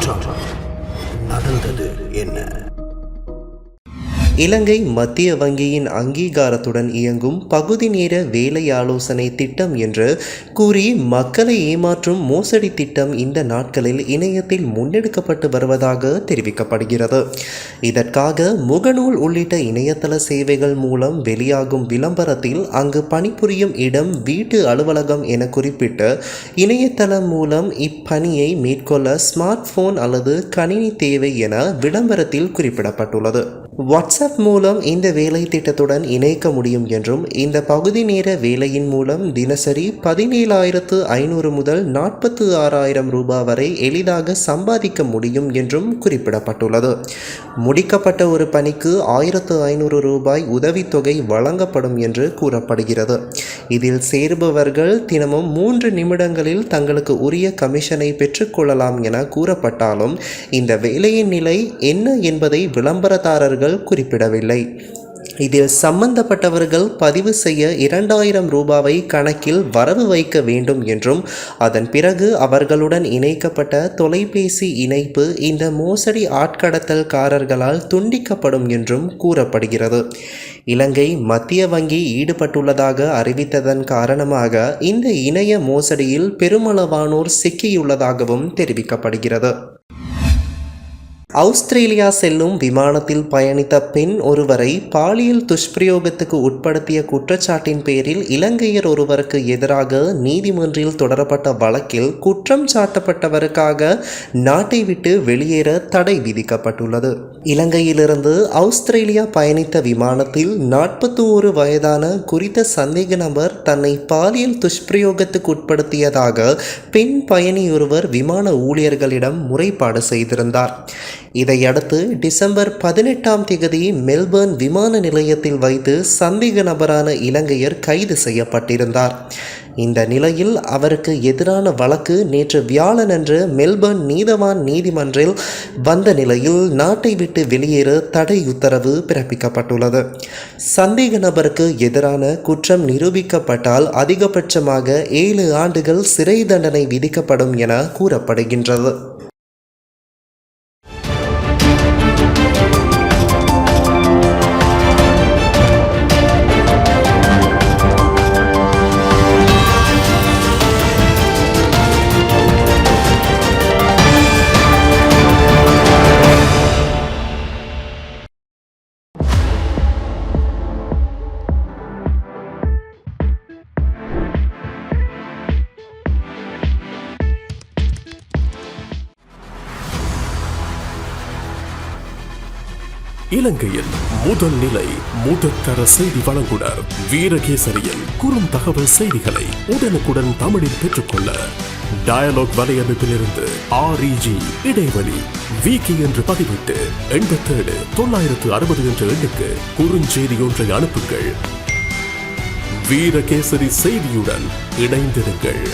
மாற்றம் நடந்தது என்ன? இலங்கை மத்திய வங்கியின் அங்கீகாரத்துடன் இயங்கும் பகுதி நேர வேலை ஆலோசனை திட்டம் என்று கூறி மக்களை ஏமாற்றும் மோசடி திட்டம் இந்த நாட்களில் இணையத்தில் முன்னெடுக்கப்பட்டு வருவதாக தெரிவிக்கப்படுகிறது. இதற்காக முகநூல் உள்ளிட்ட இணையதள சேவைகள் மூலம் வெளியாகும் விளம்பரத்தில் அங்கு பணிபுரியும் இடம் வீட்டு அலுவலகம் என குறிப்பிட்டு இணையதளம் மூலம் இப்பணியை மேற்கொள்ள ஸ்மார்ட் போன் அல்லது கணினி தேவை என விளம்பரத்தில் குறிப்பிடப்பட்டுள்ளது. வாட்ஸ்அப் மூலம் இந்த வேலை திட்டத்துடன் இணைக்க முடியும் என்றும் இந்த பகுதி நேர வேலையின் மூலம் தினசரி 17,500 முதல் 46,000 ரூபாய் வரை எளிதாக சம்பாதிக்க முடியும் என்றும் குறிப்பிடப்பட்டுள்ளது. முடிக்கப்பட்ட ஒரு பணிக்கு 1,500 ரூபாய் உதவித்தொகை வழங்கப்படும் என்று கூறப்படுகிறது. இதில் சேருபவர்கள் தினமும் 3 நிமிடங்களில் தங்களுக்கு உரிய கமிஷனை பெற்றுக்கொள்ளலாம் என கூறப்பட்டாலும் இந்த வேலையின் நிலை என்ன என்பதை விளம்பரதாரர்கள் குறிப்பிடவில்லை. இதில் சம்பந்தப்பட்டவர்கள் பதிவு செய்ய 2,000 ரூபாவை கணக்கில் வரவு வைக்க வேண்டும் என்றும் அதன் பிறகு அவர்களுடன் இணைக்கப்பட்ட தொலைபேசி இணைப்பு இந்த மோசடி ஆட்கடத்தல்காரர்களால் துண்டிக்கப்படும் என்றும் கூறப்படுகிறது. இலங்கை மத்திய வங்கி ஈடுபட்டுள்ளதாக அறிவித்ததன் காரணமாக இந்த இணைய மோசடியில் பெருமளவானோர் சிக்கியுள்ளதாகவும் தெரிவிக்கப்படுகிறது. ஆஸ்திரேலியா செல்லும் விமானத்தில் பயணித்த பெண் ஒருவரை பாலியல் துஷ்பிரயோகத்துக்கு உட்படுத்திய குற்றச்சாட்டின் பேரில் இலங்கையர் ஒருவருக்கு எதிராக நீதிமன்றில் தொடரப்பட்ட வழக்கில் குற்றம் சாட்டப்பட்டவருக்காக நாட்டை விட்டு வெளியேற தடை விதிக்கப்பட்டுள்ளது. இலங்கையிலிருந்து ஆஸ்திரேலியா பயணித்த விமானத்தில் 41 வயதான குறித்த சந்தேக நபர் தன்னை பாலியல் துஷ்பிரயோகத்துக்கு உட்படுத்தியதாக பெண் பயணியொருவர் விமான ஊழியர்களிடம் முறைப்பாடு செய்திருந்தார். இதையடுத்து டிசம்பர் 18ஆம் தேதி மெல்பர்ன் விமான நிலையத்தில் வைத்து சந்தேக நபரான இலங்கையர் கைது செய்யப்பட்டிருந்தார். இந்த நிலையில் அவருக்கு எதிரான வழக்கு நேற்று வியாழனன்று மெல்பர்ன் நீதவான் நீதிமன்றில் வந்த நிலையில் நாட்டை விட்டு வெளியேற தடை உத்தரவு பிறப்பிக்கப்பட்டுள்ளது. சந்தேக நபருக்கு எதிரான குற்றம் நிரூபிக்கப்பட்டால் அதிகபட்சமாக 7 ஆண்டுகள் சிறை தண்டனை விதிக்கப்படும் என கூறப்படுகின்றது. இலங்கையில் முதல் நிலை முதற்தர செய்தி வழங்குனர் வீரகேசரியின் குறுந்தகவல் செய்திகளை உடனுக்குடன் தமிழில் பெற்றுக்கொள்ள டயலாக் வலையமைப்பிலிருந்து REG இடைவெளி வீக்கி என்று பதிவிட்டு 87 960 என்ற எண்ணுக்கு குறுஞ்செய்தி ஒன்றை அனுப்புங்கள். வீரகேசரி செய்தியுடன் இணைந்திருங்கள்.